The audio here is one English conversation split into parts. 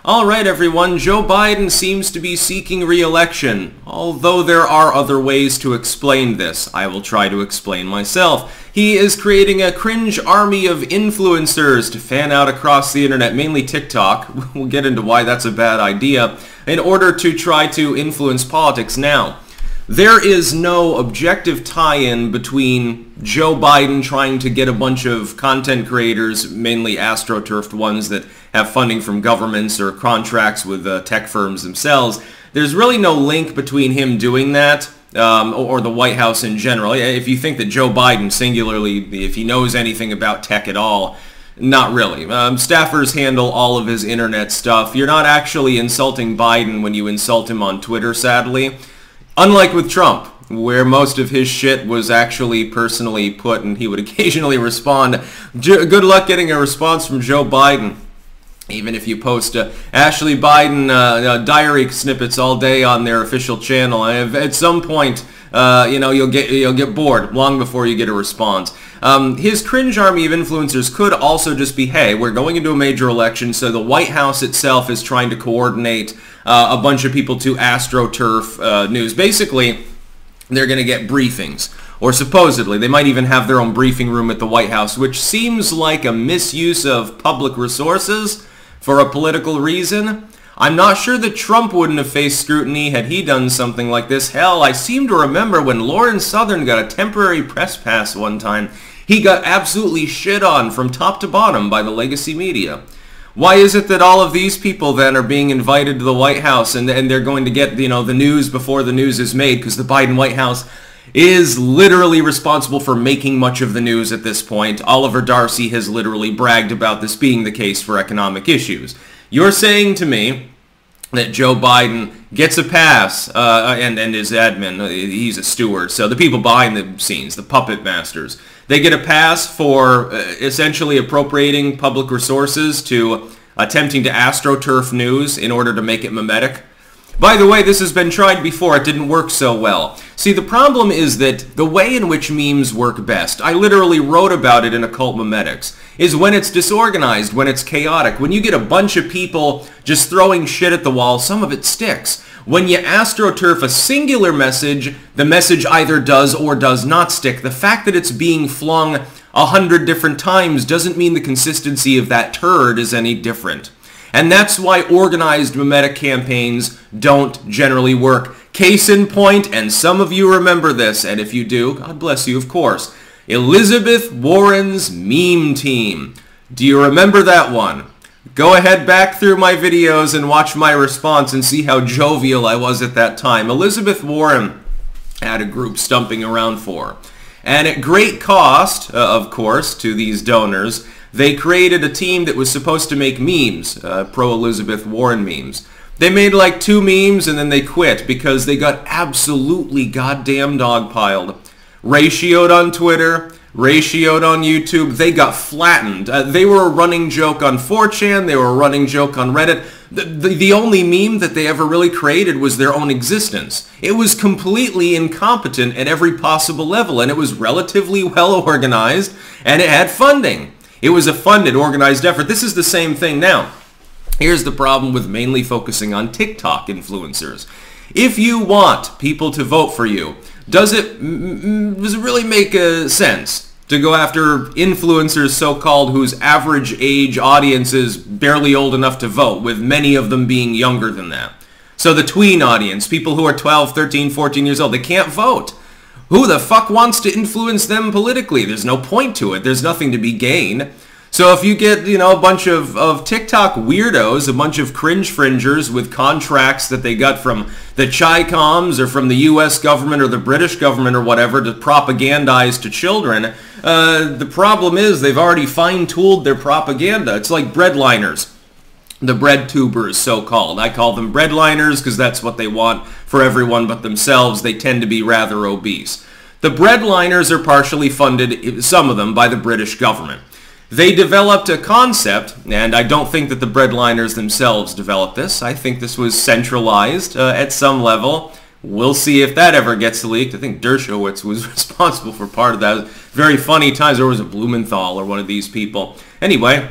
Alright everyone, Joe Biden seems to be seeking re-election. Although there are other ways to explain this, I will try to explain myself. He is creating a cringe army of influencers to fan out across the internet, mainly TikTok. We'll get into why that's a bad idea, in order to try to influence politics now. There is no objective tie-in between Joe Biden trying to get a bunch of content creators, mainly astroturfed ones that have funding from governments or contracts with tech firms themselves. There's really no link between him doing that or the White House in general. If you think that Joe Biden, singularly, if he knows anything about tech at all, not really. Staffers handle all of his internet stuff. You're not actually insulting Biden when you insult him on Twitter, sadly. Unlike with Trump, where most of his shit was actually personally put and he would occasionally respond. Good luck getting a response from Joe Biden. Even if you post Ashley Biden diary snippets all day on their official channel, at some point, you'll get bored long before you get a response. His cringe army of influencers could also just be, hey, we're going into a major election, so the White House itself is trying to coordinate a bunch of people to AstroTurf news. Basically, they're going to get briefings, or supposedly. They might even have their own briefing room at the White House, which seems like a misuse of public resources for a political reason. I'm not sure that Trump wouldn't have faced scrutiny had he done something like this. Hell, I seem to remember when Lauren Southern got a temporary press pass one time, he got absolutely shit on from top to bottom by the legacy media. Why is it that all of these people then are being invited to the White House and they're going to get, the news before the news is made, because the Biden White House is literally responsible for making much of the news at this point. Oliver Darcy has literally bragged about this being the case for economic issues. You're saying to me that Joe Biden gets a pass, and his admin, he's a steward, so the people behind the scenes, the puppet masters, they get a pass for essentially appropriating public resources to attempting to AstroTurf news in order to make it mimetic. By the way, this has been tried before. It didn't work so well. See, the problem is that the way in which memes work best, I literally wrote about it in Occult Memetics, is when it's disorganized, when it's chaotic. When you get a bunch of people just throwing shit at the wall, some of it sticks. When you AstroTurf a singular message, the message either does or does not stick. The fact that it's being flung 100 different times doesn't mean the consistency of that turd is any different. And that's why organized mimetic campaigns don't generally work. Case in point, and some of you remember this, and if you do, God bless you, of course, Elizabeth Warren's meme team. Do you remember that one? Go ahead back through my videos and watch my response and see how jovial I was at that time. Elizabeth Warren had a group stumping around for. And at great cost, of course, to these donors, they created a team that was supposed to make memes, pro-Elizabeth Warren memes. They made like 2 memes and then they quit because they got absolutely goddamn dogpiled. Ratioed on Twitter, ratioed on YouTube, they got flattened. They were a running joke on 4chan, they were a running joke on Reddit. The only meme that they ever really created was their own existence. It was completely incompetent at every possible level, and it was relatively well organized, and it had funding. It was a funded, organized effort. This is the same thing now. Here's the problem with mainly focusing on TikTok influencers. If you want people to vote for you, does it really make sense to go after influencers, so-called, whose average age audience is barely old enough to vote, with many of them being younger than that? So the tween audience, people who are 12, 13, 14 years old, they can't vote. Who the fuck wants to influence them politically? There's no point to it. There's nothing to be gained. So if you get, a bunch of TikTok weirdos, a bunch of cringe fringers with contracts that they got from the Chi-Coms or from the US government or the British government or whatever to propagandize to children, the problem is they've already fine-tooled their propaganda. It's like breadliners. The bread tubers, so-called. I call them breadliners because that's what they want for everyone but themselves. They tend to be rather obese. The breadliners are partially funded, some of them, by the British government. They developed a concept, and I don't think that the breadliners themselves developed this. I think this was centralized at some level. We'll see if that ever gets leaked. I think Dershowitz was responsible for part of that. Very funny times. Or was it Blumenthal or one of these people? Anyway,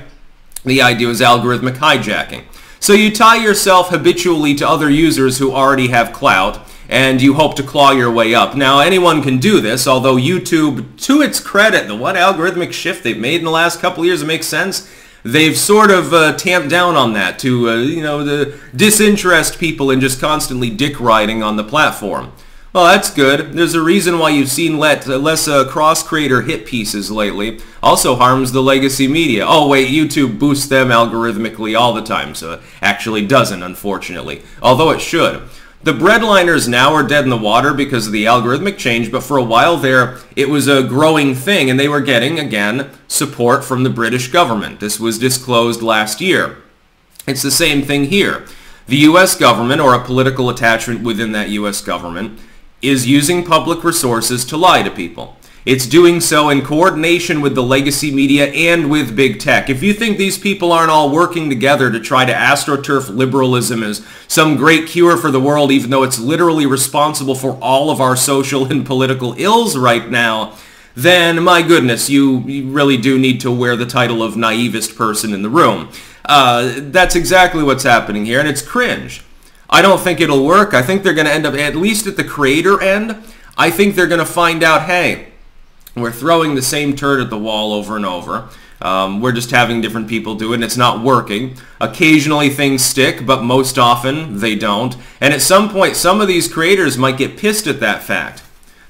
the idea was algorithmic hijacking. So you tie yourself habitually to other users who already have clout, and you hope to claw your way up. Now, anyone can do this, although YouTube, to its credit, the one algorithmic shift they've made in the last couple of years, it makes sense. They've sort of tamped down on that to, disinterest people in just constantly dick riding on the platform. Well, that's good. There's a reason why you've seen less cross-creator hit pieces lately. Also harms the legacy media. Oh, wait, YouTube boosts them algorithmically all the time, so it actually doesn't, unfortunately. Although it should. The breadliners now are dead in the water because of the algorithmic change, but for a while there, it was a growing thing, and they were getting, again, support from the British government. This was disclosed last year. It's the same thing here. The U.S. government, or a political attachment within that U.S. government, is using public resources to lie to people. It's doing so in coordination with the legacy media and with big tech. If you think these people aren't all working together to try to astroturf liberalism as some great cure for the world, even though it's literally responsible for all of our social and political ills right now, then, my goodness, you really do need to wear the title of naivest person in the room. That's exactly what's happening here, and it's cringe. I don't think it'll work. I think they're going to end up, at least at the creator end, I think they're going to find out, hey, we're throwing the same turd at the wall over and over. We're just having different people do it, and it's not working. Occasionally things stick, but most often they don't. And at some point, some of these creators might get pissed at that fact.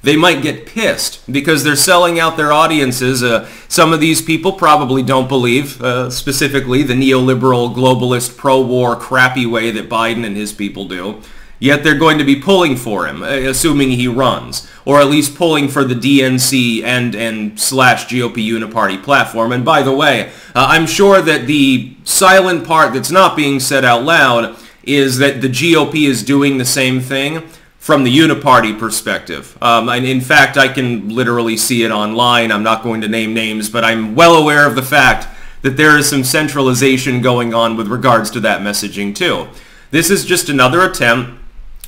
They might get pissed because they're selling out their audiences. Some of these people probably don't believe, specifically, the neoliberal, globalist, pro-war, crappy way that Biden and his people do. Yet they're going to be pulling for him, assuming he runs, or at least pulling for the DNC and slash GOP uniparty platform. And by the way, I'm sure that the silent part that's not being said out loud is that the GOP is doing the same thing from the uniparty perspective. And in fact, I can literally see it online. I'm not going to name names, but I'm well aware of the fact that there is some centralization going on with regards to that messaging too. This is just another attempt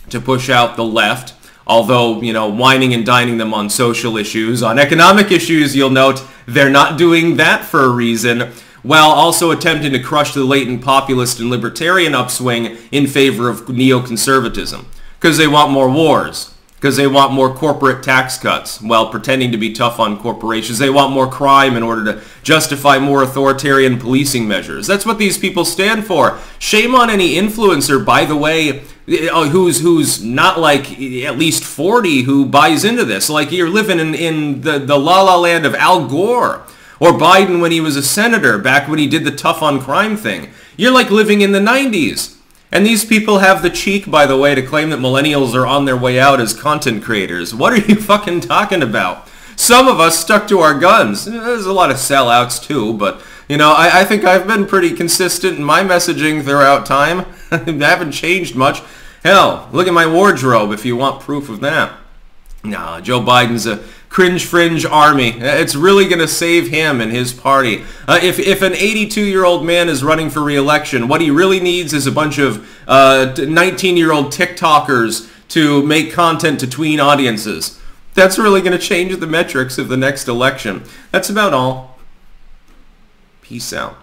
to push out the left, although, whining and dining them on social issues. On economic issues, you'll note they're not doing that for a reason, while also attempting to crush the latent populist and libertarian upswing in favor of neoconservatism. Because they want more wars. Because they want more corporate tax cuts while pretending to be tough on corporations. They want more crime in order to justify more authoritarian policing measures. That's what these people stand for. Shame on any influencer, by the way, who's not like at least 40 who buys into this. Like you're living in the la-la land of Al Gore or Biden when he was a senator back when he did the tough on crime thing. You're like living in the 90s. And these people have the cheek, by the way, to claim that millennials are on their way out as content creators. What are you fucking talking about? Some of us stuck to our guns. There's a lot of sellouts too, but, I think I've been pretty consistent in my messaging throughout time. I haven't changed much. Hell, look at my wardrobe if you want proof of that. Nah, Joe Biden's a cringe fringe army. It's really going to save him and his party. If an 82-year-old man is running for re-election, what he really needs is a bunch of 19-year-old TikTokers to make content to tween audiences. That's really going to change the metrics of the next election. That's about all. Peace out.